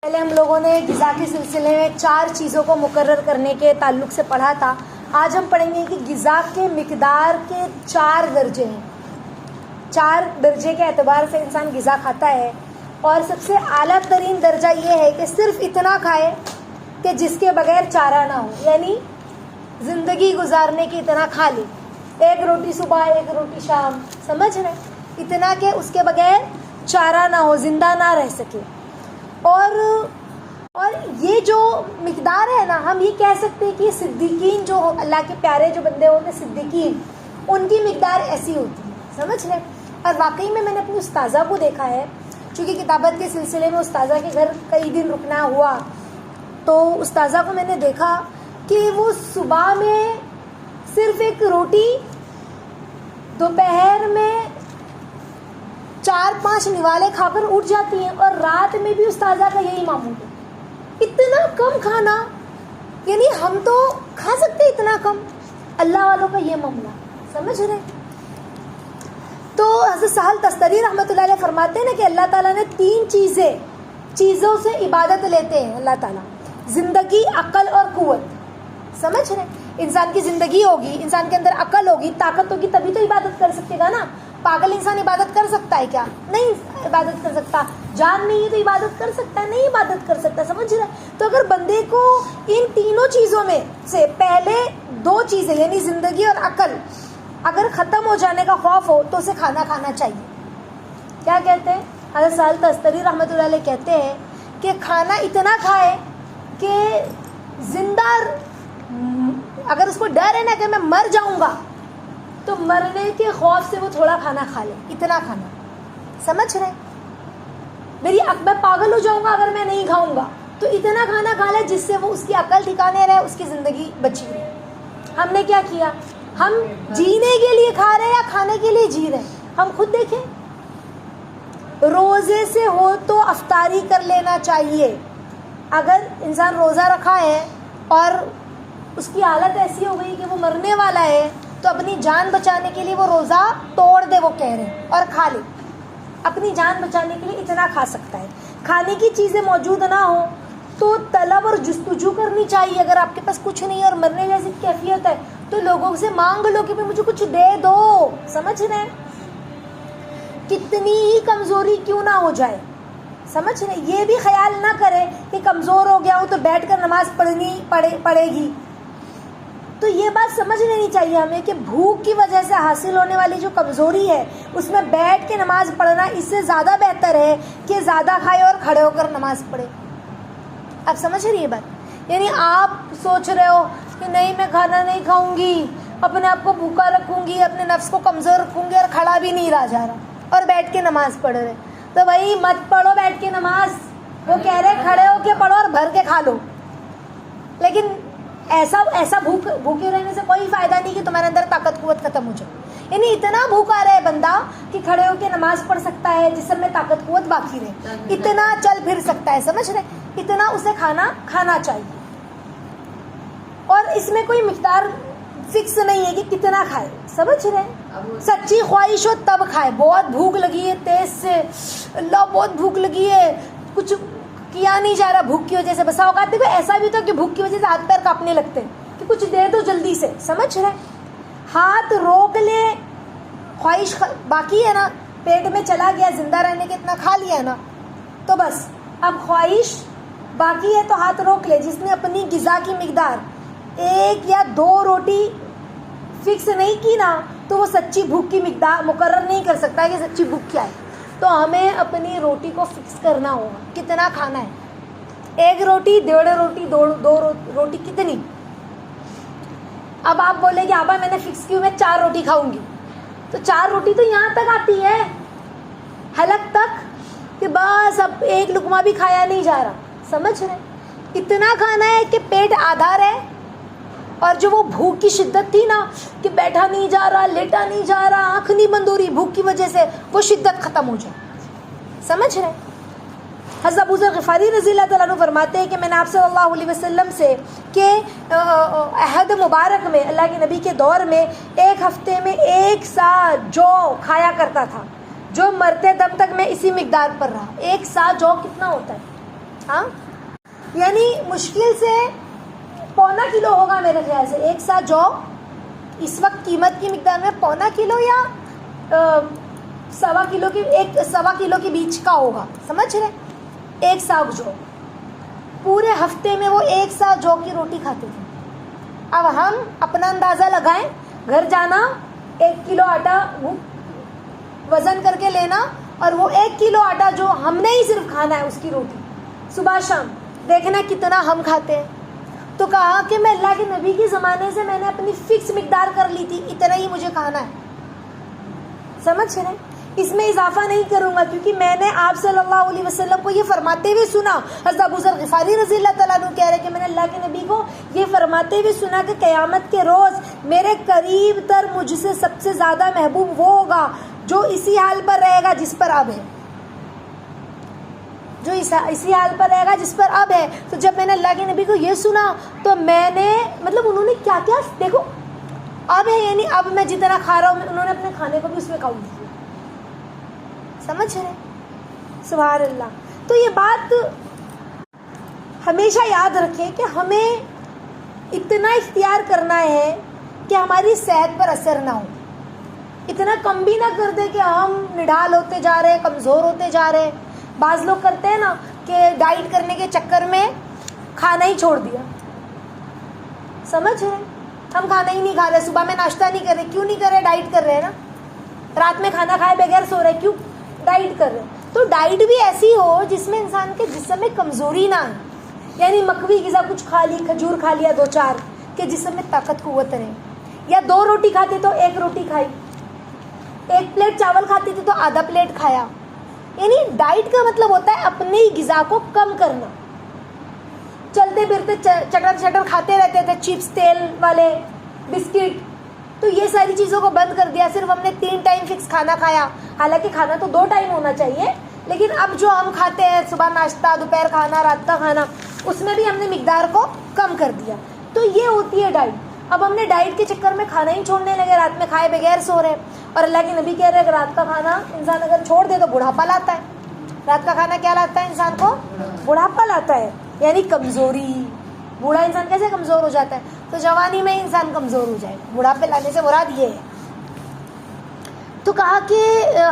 پہلے ہم لوگوں نے غذا کے سلسلے میں 4 چیزوں کو مقرر کرنے کے تعلق سے پڑھا تھا. آج ہم پڑھیں گے کہ غذا کے مقدار کے 4 درجے ہیں. 4 درجے کے اعتبار سے انسان غذا کھاتا ہے، اور سب سے اعلیٰ ترین درجہ یہ ہے کہ صرف اتنا کھائے کہ جس کے بغیر چارہ نہ ہو، یعنی زندگی گزارنے کی اتنا کھا لے. 1 روٹی صبح 1 روٹی شام، سمجھ رہے؟ اتنا کہ اس کے بغیر چارہ نہ ہو، زندہ نہ رہ سکے. اور یہ جو مقدار ہے نا، ہم یہ کہہ سکتے ہیں کہ صدیقین جو اللہ کے پیارے جو بندے ہوتے ہیں صدیقین، ان کی مقدار ایسی ہوتی ہے، سمجھ رہے؟ اور واقعی میں نے اپنی استاذہ کو دیکھا ہے، چونکہ کتابت کے سلسلے میں استاذہ کے گھر کئی دن رکنا ہوا، تو استاذہ کو میں نے دیکھا کہ وہ صبح میں صرف 1 روٹی، دوپہر میں 4-5 نوالے کھا کر اٹھ جاتی ہیں، اور رات میں بھی استاذہ کا یہی معمول ہے. اتنا کم کھانا، یعنی ہم تو کھا سکتے اتنا کم، اللہ والوں کا یہ معاملہ، سمجھ رہے؟ تو حضرت سہل تستری رحمۃ اللہ علیہ فرماتے ہیں نا کہ اللہ تعالیٰ نے 3 چیزوں سے عبادت لیتے ہیں اللہ تعالیٰ: زندگی، عقل اور قوت. سمجھ رہے؟ انسان کی زندگی ہوگی، انسان کے اندر عقل ہوگی، طاقت ہوگی، تبھی تو عبادت کر سکے گا نا. پاگل انسان عبادت کر سکتا ہے کیا؟ نہیں عبادت کر سکتا. جان نہیں ہے تو عبادت کر سکتا ہے؟ نہیں عبادت کر سکتا. سمجھ رہے؟ تو اگر بندے کو ان تینوں چیزوں میں سے پہلے 2 چیزیں یعنی زندگی اور عقل اگر ختم ہو جانے کا خوف ہو تو اسے کھانا کھانا چاہیے. کیا کہتے ہیں حضرت سہل تستری رحمۃ اللہ علیہ؟ کہتے ہیں کہ کھانا اتنا کھائے کہ زندہ، اگر اس کو ڈر ہے نا کہ میں مر جاؤں گا تو مرنے کے خوف سے وہ تھوڑا کھانا کھا لے. اتنا کھانا، سمجھ رہے؟ میں پاگل ہو جاؤں گا اگر میں نہیں کھاؤں گا، تو اتنا کھانا کھا لے جس سے وہ اس کی عقل ٹھکانے رہے، اس کی زندگی بچی رہے. ہم نے کیا کیا؟ ہم جینے کے لیے کھا رہے ہیں یا کھانے کے لیے جی رہے ہیں؟ ہم خود دیکھیں. روزے سے ہو تو افطاری کر لینا چاہیے. اگر انسان روزہ رکھا ہے اور اس کی حالت ایسی ہو گئی کہ وہ مرنے والا ہے، تو اپنی جان بچانے کے لیے وہ روزہ توڑ دے، وہ کہہ رہے ہیں، اور کھا لے. اپنی جان بچانے کے لیے اتنا کھا سکتا ہے. کھانے کی چیزیں موجود نہ ہوں تو طلب اور جستجو کرنی چاہیے. اگر آپ کے پاس کچھ نہیں ہے اور مرنے جیسی کیفیت ہے تو لوگوں سے مانگ لو کہ مجھے کچھ دے دو. سمجھ رہے ہیں؟ کتنی ہی کمزوری کیوں نہ ہو جائے، سمجھ رہے؟ یہ بھی خیال نہ کرے کہ کمزور ہو گیا ہوں تو بیٹھ کر نماز پڑھے گی. تو یہ بات سمجھ لینی چاہیے ہمیں کہ بھوک کی وجہ سے حاصل ہونے والی جو کمزوری ہے، اس میں بیٹھ کے نماز پڑھنا اس سے زیادہ بہتر ہے کہ زیادہ کھائے اور کھڑے ہو کر نماز پڑھے. آپ سمجھ رہی یہ بات؟ یعنی آپ سوچ رہے ہو کہ نہیں میں کھانا نہیں کھاؤں گی، اپنے آپ کو بھوکا رکھوں گی، اپنے نفس کو کمزور رکھوں گی، اور کھڑا بھی نہیں رہا جا رہا اور بیٹھ کے نماز پڑھ رہے، تو بھائی مت پڑھو بیٹھ کے نماز. وہ کہہ رہے کھڑے ہو کے پڑھو اور بھر کے کھا لو. لیکن ایسا بھوکے رہنے سے کوئی فائدہ نہیں کہ تمہارے اندر طاقت قوت ختم ہو جائے. یعنی اتنا بھوکا رہے بندہ کہ کھڑے ہو کے نماز پڑھ سکتا ہے، جسم میں طاقت قوت باقی رہے، اتنا چل پھر سکتا ہے. سمجھ رہے؟ اتنا اسے کھانا چاہیے. اور اس میں کوئی مقدار فکس نہیں ہے کہ کتنا کھائے. سمجھ رہے؟ سچی خواہش ہو تب کھائے. بہت بھوک لگی ہے تیز سے، اللہ بہت بھوک لگی ہے، کچھ کیا نہیں جا رہا بھوک کی وجہ سے. بسا اوقات دیکھو ایسا بھی تو کہ بھوک کی وجہ سے ہاتھ پیر کانپنے لگتے ہیں کہ کچھ دے دو جلدی سے. سمجھ رہے؟ ہاتھ روک لے، خواہش باقی ہے نا، پیٹ میں چلا گیا، زندہ رہنے کے اتنا کھا لیا ہے نا، تو بس اب خواہش باقی ہے تو ہاتھ روک لے. جس نے اپنی غذا کی مقدار 1 یا 2 روٹی فکس نہیں کی نا، تو وہ سچی بھوک کی مقدار مقرر نہیں کر سکتا کہ سچی بھوک کیا ہے. تو ہمیں اپنی روٹی کو فکس کرنا ہوگا، کتنا کھانا ہے. 1 روٹی، 1.5 روٹی، 2 روٹی کتنی؟ اب آپ بولے کہ آبا میں نے فکس کی میں 4 روٹی کھاؤں گی، تو 4 روٹی تو یہاں تک آتی ہے، حلق تک، کہ بس اب 1 لقمہ بھی کھایا نہیں جا رہا. سمجھ رہے؟ اتنا کھانا ہے کہ پیٹ آدھا رہے، اور جو وہ بھوک کی شدت تھی نا کہ بیٹھا نہیں جا رہا، لیٹا نہیں جا رہا، آنکھ نہیں بند ہو رہی بھوک کی وجہ سے، وہ شدت ختم ہو جائے. سمجھ رہے؟ حضرت ابو ذر غفاری رضی اللہ تعالیٰ عنہ فرماتے ہیں کہ میں نے آپ صلی اللہ علیہ وسلم سے کہ عہد مبارک میں، اللہ کے نبی کے دور میں 1 ہفتے میں 1 سا جو کھایا کرتا تھا، جو مرتے دم تک میں اسی مقدار پر رہا. 1 سا جو کتنا ہوتا ہے؟ ہاں یعنی مشکل سے 1.25 کلو ہوگا میرے خیال سے ایک سا جو اس وقت قیمت کی مقدار میں 1.25 کلو یا 1.25 کلو کی 1.25 کلو کے بیچ کا ہوگا. سمجھ رہے؟ ایک سا جو پورے ہفتے میں وہ ایک سا جو کی روٹی کھاتے تھے. اب ہم اپنا اندازہ لگائیں, گھر جانا 1 کلو آٹا وزن کر کے لینا اور وہ 1 کلو آٹا جو ہم نے ہی صرف کھانا ہے اس کی روٹی صبح شام, دیکھنا کتنا ہم کھاتے ہیں. تو کہا کہ میں اللہ کے نبی کے زمانے سے میں نے اپنی فکس مقدار کر لی تھی, اتنا ہی مجھے کھانا ہے. سمجھ رہے؟ اس میں اضافہ نہیں کروں گا کیونکہ میں نے آپ صلی اللہ علیہ وسلم کو یہ فرماتے ہوئے سنا. حضرت ابو ذر غفاری رضی اللہ تعالیٰ عنہ کہہ رہے کہ میں نے اللہ کے نبی کو یہ فرماتے ہوئے سنا کہ قیامت کے روز میرے قریب تر مجھ سے سب سے زیادہ محبوب وہ ہوگا جو اسی حال پر رہے گا جس پر اب ہے, جو اسی حال پر رہے گا جس پر اب ہے. تو جب میں نے اللہ کے نبی کو یہ سنا تو میں نے مطلب انہوں نے کیا کیا دیکھو اب ہے یعنی اب میں جتنا کھا رہا ہوں انہوں نے اپنے کھانے کو بھی اس میں کاؤنٹ کیا. سمجھ رہے؟ سبحان اللہ. تو یہ بات ہمیشہ یاد رکھیں کہ ہمیں اتنا اختیار کرنا ہے کہ ہماری صحت پر اثر نہ ہو. اتنا کم بھی نہ کر دے کہ ہم نڈھال ہوتے جا رہے ہیں, کمزور ہوتے جا رہے ہیں. بعض لوگ کرتے ہیں نا کہ ڈائٹ کرنے کے چکر میں کھانا ہی چھوڑ دیا. سمجھ رہے؟ ہم کھانا ہی نہیں کھا رہے, صبح میں ناشتہ نہیں کر رہے. کیوں نہیں کر رہے؟ ڈائٹ کر رہے ہیں نا. رات میں کھانا کھائے بغیر سو رہے, کیوں؟ ڈائٹ کر رہے. تو ڈائٹ بھی ایسی ہو جس میں انسان کے جسم میں کمزوری نہ آئے, یعنی مکوی غذا کچھ کھا لی, کھجور کھا لیا 2-4 کہ جسم میں طاقت قوت رہے. یا 2 روٹی کھاتے تو 1 روٹی کھائی, 1 پلیٹ چاول کھاتے تھے تو آدھا پلیٹ کھایا. یعنی ڈائٹ کا مطلب ہوتا ہے اپنی غذا کو کم کرنا. چلتے پھرتے چٹر کھاتے رہتے تھے, چپس تیل والے بسکٹ, تو یہ ساری چیزوں کو بند کر دیا. صرف ہم نے 3 ٹائم فکس کھانا کھایا, حالانکہ کھانا تو 2 ٹائم ہونا چاہیے, لیکن اب جو ہم کھاتے ہیں صبح ناشتہ, دوپہر کھانا, رات کا کھانا, اس میں بھی ہم نے مقدار کو کم کر دیا. تو یہ ہوتی ہے ڈائٹ. اب ہم نے ڈائٹ کے چکر میں کھانا ہی چھوڑنے لگے, رات میں کھائے بغیر سو رہے. اور اللہ کے نبی کہہ رہے کہ رات کا کھانا انسان اگر چھوڑ دے تو بڑھاپا لاتا ہے. رات کا کھانا کیا لاتا ہے انسان کو؟ بڑھاپا لاتا ہے, یعنی کمزوری. بوڑھا انسان کیسے کمزور ہو جاتا ہے؟ تو جوانی میں انسان کمزور ہو جائے. بڑھاپے لانے سے مراد یہ ہے. تو کہا کہ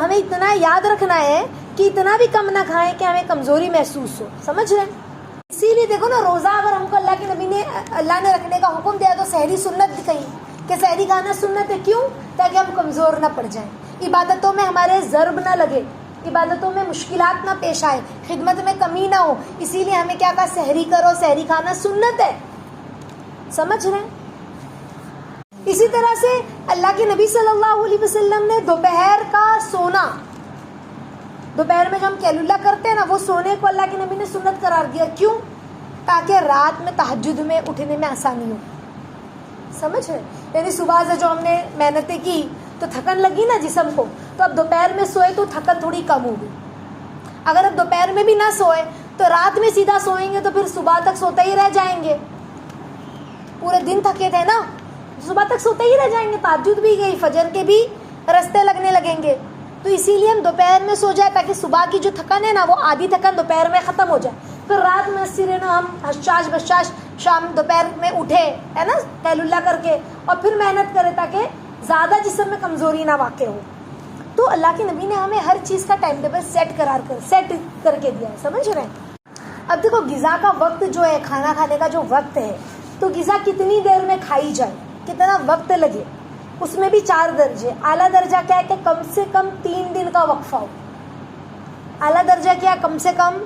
ہمیں اتنا یاد رکھنا ہے کہ اتنا بھی کم نہ کھائیں کہ ہمیں کمزوری محسوس ہو. سمجھ رہے ہیں؟ اسی لیے دیکھو نا, روزہ اگر ہم کو اللہ کے نبی نے رکھنے کا حکم دیا تو سحری سنت دکھائی کہ سحری کھانا سنت ہے. کیوں؟ تاکہ ہم کمزور نہ پڑ جائیں, عبادتوں میں ہمارے ضرب نہ لگے, عبادتوں میں مشکلات نہ پیش آئے, خدمت میں کمی نہ ہو. اسی لیے ہمیں کیا کہا؟ سحری کرو, سحری کھانا سنت ہے. سمجھ رہے ہیں؟ اسی طرح سے اللہ کے نبی صلی اللہ علیہ وسلم نے دوپہر کا سونا, دوپہر میں جو ہم قیلولہ کرتے ہیں نا, وہ سونے کو اللہ کے نبی نے سنت قرار دیا. کیوں؟ تاکہ رات میں تہجد میں اٹھنے میں آسانی ہو. سمجھ رہے؟ یعنی صبح سے جو ہم نے محنتیں کی تو تھکن لگی نا جسم کو, تو اب دوپہر میں سوئے تو تھکن تھوڑی کم ہوگی. اگر اب دوپہر میں بھی نہ سوئے تو رات میں سیدھا سوئیں گے تو پھر صبح تک سوتے ہی رہ جائیں گے. پورے دن تھکے تھے نا, صبح تک سوتے ہی رہ جائیں گے. تہجد بھی گئی, فجر کے بھی رستے لگنے لگیں گے. تو اسی لیے ہم دوپہر میں سو جائے تاکہ صبح کی جو تھکن ہے نا, وہ آدھی تھکن دوپہر میں ختم ہو جائے. پھر رات میں سرے نا ہم حشاش بشاش شام دوپہر میں اٹھے ہے نا قیلولہ کر کے, اور پھر محنت کرے تاکہ زیادہ جسم میں کمزوری نہ واقع ہو. تو اللہ کے نبی نے ہمیں ہر چیز کا ٹائم ٹیبل سیٹ کر کے دیا ہے. سمجھ رہے ہیں؟ اب دیکھو غذا کا وقت جو ہے, کھانا کھانے کا جو وقت ہے, تو غذا کتنی دیر میں کھائی جائے, کتنا وقت لگے, اس میں بھی 4 درجے. اعلیٰ درجہ کیا ہے کہ کم سے کم 3 دن کا وقفہ ہو. اعلیٰ درجہ کیا ہے؟ کم سے کم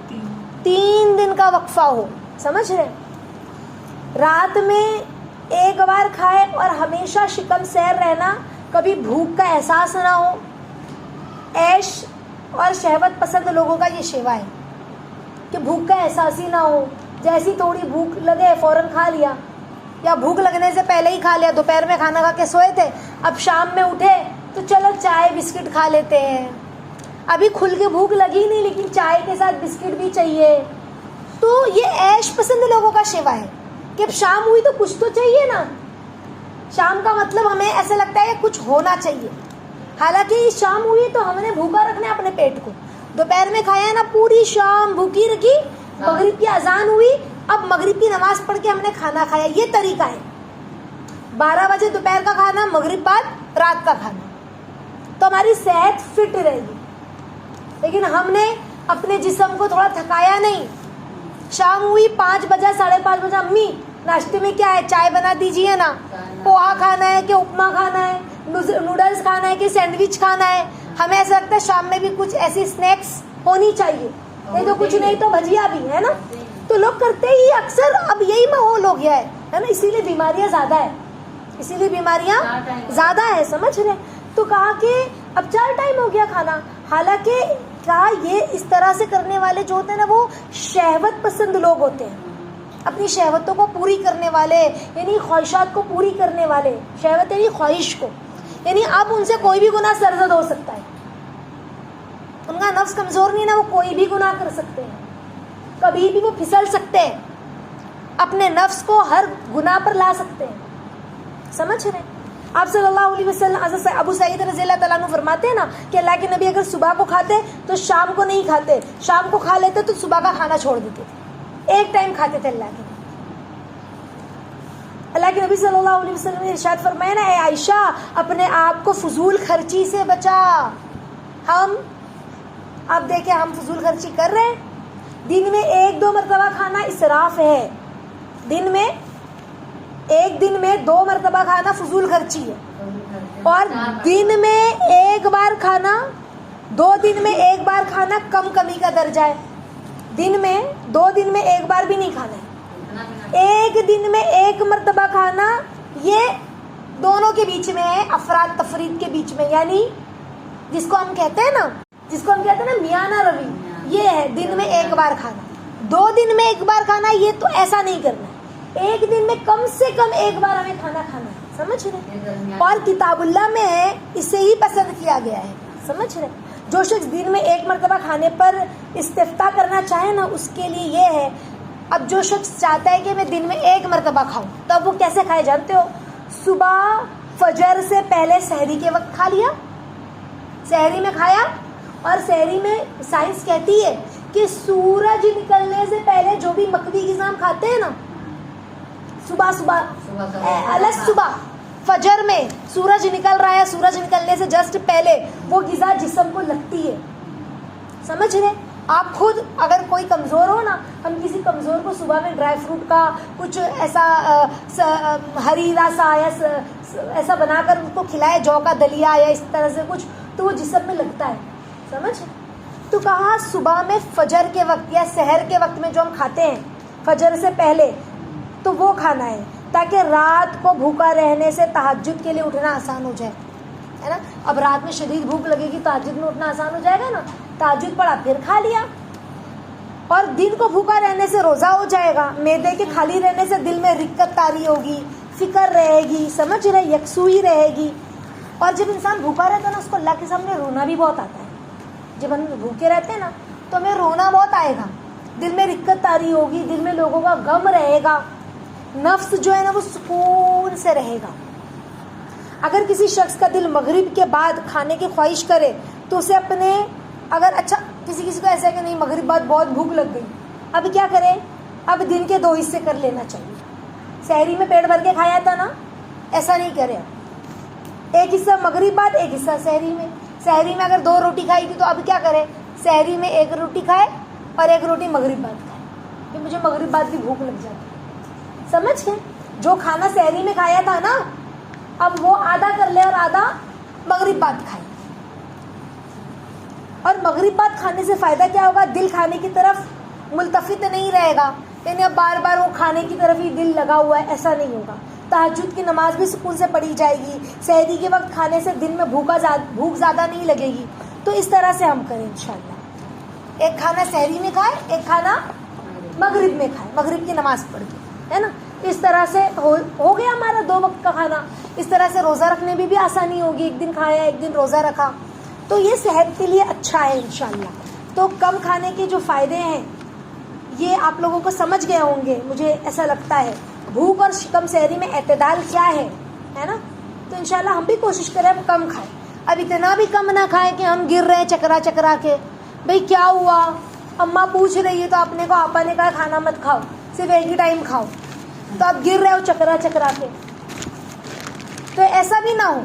3 دن کا وقفہ ہو. سمجھ رہے؟ رات میں ایک بار کھائے اور ہمیشہ شکم سیر رہنا, کبھی بھوک کا احساس نہ ہو. عیش اور شہوت پسند لوگوں کا یہ شیوا ہے کہ بھوک کا احساس ہی نہ ہو. جیسی تھوڑی بھوک لگے فوراً کھا لیا, یا بھوک لگنے سے پہلے ہی کھا لیا. دوپہر میں کھانا کھا کے سوئے تھے, اب شام میں اٹھے تو چلو چائے بسکٹ کھا لیتے ہیں. ابھی کھل کے بھوک لگی نہیں لیکن چائے کے ساتھ بسکٹ بھی چاہیے. تو یہ عیش پسند لوگوں کا شیوا ہے کہ اب شام ہوئی تو کچھ تو چاہیے نا. شام کا مطلب ہمیں ایسا لگتا ہے کچھ ہونا چاہیے, حالانکہ شام ہوئی تو ہم نے بھوکا رکھنا ہے اپنے پیٹ کو. دوپہر میں کھایا نا, پوری شام بھوکی رکھی, مغرب کی اذان ہوئی، اب مغرب کی نماز پڑھ کے ہم نے کھانا کھایا، یہ طریقہ ہے. 12 بجے دوپہر کا کھانا، مغرب بعد رات کا کھانا، تو ہماری صحت فٹ رہے گی. لیکن ہم نے اپنے جسم کو تھوڑا تھکایا نہیں. شام ہوئی 5 بجے 5:30 بجے، امی ناشتے میں کیا ہے، چائے بنا دیجیے نا، پوہا کھانا ہے کہ اپما کھانا ہے، نوڈلز کھانا ہے کہ سینڈوچ کھانا ہے. ہمیں ایسا لگتا ہے شام میں بھی کچھ ایسی اسنیکس ہونی چاہیے، نہیں تو کچھ نہیں تو بھجیا بھی ہے نا. تو لوگ کرتے ہی اکثر اب یہی ماحول ہو گیا ہے نا، اسی لیے بیماریاں زیادہ ہے، اسی لیے بیماریاں زیادہ ہے، سمجھ رہے. تو کہا کہ اب 4 ٹائم ہو گیا کھانا. حالانکہ کہا یہ اس طرح سے کرنے والے جو ہوتے ہیں نا وہ شہوت پسند لوگ ہوتے ہیں، اپنی شہوتوں کو پوری کرنے والے، یعنی خواہشات کو پوری کرنے والے. شہوت یعنی خواہش کو، یعنی اب ان سے کوئی بھی گناہ سرزد ہو سکتا ہے. ان کا نفس کمزور نہیں نا، وہ کوئی بھی گناہ کر سکتے ہیں، کبھی بھی وہ پھسل سکتے ہیں، اپنے نفس کو ہر گناہ پر لا سکتے ہیں. سمجھ رہے ہیں. آپ صلی اللہ علیہ وسلم، حضرت ابو سعید رضی اللہ تعالیٰ عنہ فرماتے ہیں نا کہ اللہ کے نبی اگر صبح کو کھاتے تو شام کو نہیں کھاتے، شام کو کھا لیتے تو صبح کا کھانا چھوڑ دیتے تھے، ایک ٹائم کھاتے تھے. اللہ کے نبی صلی اللہ علیہ وسلم نے ارشاد فرمایا نا، اے عائشہ اپنے آپ کو فضول خرچی سے بچا. ہم اب دیکھیں ہم فضول خرچی کر رہے ہیں. دن میں 1-2 مرتبہ کھانا اسراف ہے، دن میں 2 مرتبہ کھانا فضول خرچی ہے. اور دن میں 1 بار کھانا، 2 دن میں 1 بار کھانا کم کمی کا درجہ ہے. دن میں 2 دن میں 1 بار بھی نہیں کھانا ہے. 1 دن میں 1 مرتبہ کھانا، یہ دونوں کے بیچ میں ہے، افراد تفرید کے بیچ میں، یعنی جس کو ہم کہتے ہیں نا میانہ روی، یہ ہے دن میں 1 بار کھانا. 2 دن میں 1 بار کھانا، یہ تو ایسا نہیں کرنا ہے. 1 دن میں کم سے کم 1 بار ہمیں کھانا کھانا ہے. سمجھ رہے. اور کتاب اللہ میں اسے ہی پسند کیا گیا ہے. سمجھ رہے. جو شخص دن میں 1 مرتبہ کھانے پر استفتاء کرنا چاہے نا، اس کے لیے یہ ہے. اب جو شخص چاہتا ہے کہ میں دن میں 1 مرتبہ کھاؤں، تو اب وہ کیسے کھائے جانتے ہو؟ صبح فجر سے پہلے سحری کے وقت کھا لیا، سحری میں کھایا. اور سحری میں سائنس کہتی ہے کہ سورج نکلنے سے پہلے جو بھی مکوی غذا ہم کھاتے ہیں نا، صبح فجر میں سورج نکل رہا ہے، سورج نکلنے سے جسٹ پہلے وہ غذا جسم کو لگتی ہے. سمجھ رہے. آپ خود اگر کوئی کمزور ہو نا، ہم کسی کمزور کو صبح میں ڈرائی فروٹ کا کچھ ایسا ہریرا سا یا ایسا بنا کر اس کو کھلائے، جو کا دلیا یا اس طرح سے کچھ، تو وہ جسم میں لگتا ہے. سمجھ. تو کہا صبح میں فجر کے وقت یا سحر کے وقت میں جو ہم کھاتے ہیں فجر سے پہلے، تو وہ کھانا ہے تاکہ رات کو بھوکا رہنے سے تہجد کے لیے اٹھنا آسان ہو جائے، ہے نا. اب رات میں شدید بھوک لگے گی، تہجد میں اٹھنا آسان ہو جائے گا نا. تہجد پڑھا پھر کھا لیا. اور دن کو بھوکا رہنے سے روزہ ہو جائے گا. معدے کے خالی رہنے سے دل میں رکت طاری ہوگی، فکر رہے گی، سمجھ رہے، یکسوئی رہے گی. اور جب انسان بھوکا رہتا ہے نا، اس کو اللہ کے سامنے رونا بھی بہت آتا ہے. جب ہم بھوکے رہتے ہیں نا تو ہمیں رونا بہت آئے گا، دل میں رکت طاری ہوگی، دل میں لوگوں کا غم رہے گا، نفس جو ہے نا وہ سکون سے رہے گا. اگر کسی شخص کا دل مغرب کے بعد کھانے کی خواہش کرے تو اسے اپنے، اگر اچھا کسی کو ایسا ہے کہ نہیں مغرب بعد بہت بھوک لگ گئی، اب کیا کرے؟ اب دن کے 2 حصے کر لینا چاہیے. سحری میں پیٹ بھر کے کھایا تھا نا، ایسا نہیں کرے. 1 حصہ مغرب بعد، 1 حصہ سحری میں. سحری میں اگر 2 روٹی کھائی تھی تو اب کیا کرے؟ سحری میں 1 روٹی کھائے اور 1 روٹی مغرب بعد کھائے، کہ مجھے مغرب بعد بھی بھوک لگ جاتی. سمجھ گئے. جو کھانا سحری میں کھایا تھا نا، اب وہ آدھا کر لے اور آدھا مغرب بعد کھائے. اور مغرب بعد کھانے سے فائدہ کیا ہوگا؟ دل کھانے کی طرف ملتفت نہیں رہے گا، یعنی اب بار بار وہ کھانے کی طرف ہی دل لگا ہوا ہے، ایسا نہیں ہوگا. تہجد کی نماز بھی سکون سے پڑھی جائے گی. سحری کے وقت کھانے سے دن میں بھوک زیادہ نہیں لگے گی. تو اس طرح سے ہم کریں انشاءاللہ. 1 کھانا سحری میں کھائے، 1 کھانا مغرب میں کھائے، مغرب کی نماز پڑھ کے، ہے نا. اس طرح سے ہو گیا ہمارا 2 وقت کا کھانا. اس طرح سے روزہ رکھنے میں بھی آسانی ہوگی. 1 دن کھایا، 1 دن روزہ رکھا، تو یہ صحت کے لیے اچھا ہے انشاءاللہ. تو کم کھانے کے جو فائدے ہیں یہ آپ لوگوں کو سمجھ گئے ہوں گے، مجھے ایسا لگتا ہے. بھوک اور کم سحری میں اعتدال کیا ہے نا. تو انشاءاللہ ہم بھی کوشش کریں اب کم کھائیں. اب اتنا بھی کم نہ کھائیں کہ ہم گر رہے ہیں چکرا کے. بھئی کیا ہوا؟ اماں پوچھ رہی ہے تو آپ نے کہا، آپا نے کہا کھانا مت کھاؤ، صرف ایک ہی ٹائم کھاؤ، تو آپ گر رہے ہو چکرا چکرا کے. تو ایسا بھی نہ ہو،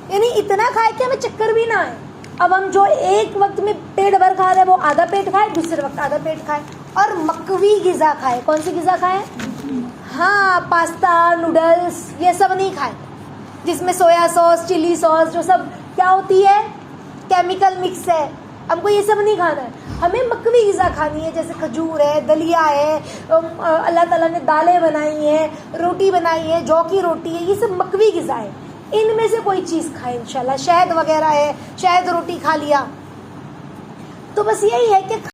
یعنی اتنا کھائے کہ ہمیں چکر بھی نہ آئے. اب ہم جو ایک وقت میں پیٹ بھر کھا رہے ہیں وہ آدھا پیٹ کھائے، دوسرے وقت آدھا پیٹ کھائے. اور مکوی غذا کھائے. کون سی غذا کھائے؟ ہاں، پاستا، نوڈلس، یہ سب نہیں کھائے جس میں سویا سوس، چلی سوس، جو سب کیا ہوتی ہے، کیمیکل مکس ہے. ہم کو یہ سب نہیں کھانا ہے. ہمیں مکوی غذا کھانی ہے، جیسے کھجور ہے، دلیا ہے، اللہ تعالیٰ نے دالیں بنائی ہیں، روٹی بنائی ہے، جو کی روٹی ہے، یہ سب مکوی غذا ہے. ان میں سے کوئی چیز کھائے انشاءاللہ. شہد وغیرہ ہے، شہد روٹی کھا لیا. تو بس یہی ہے کہ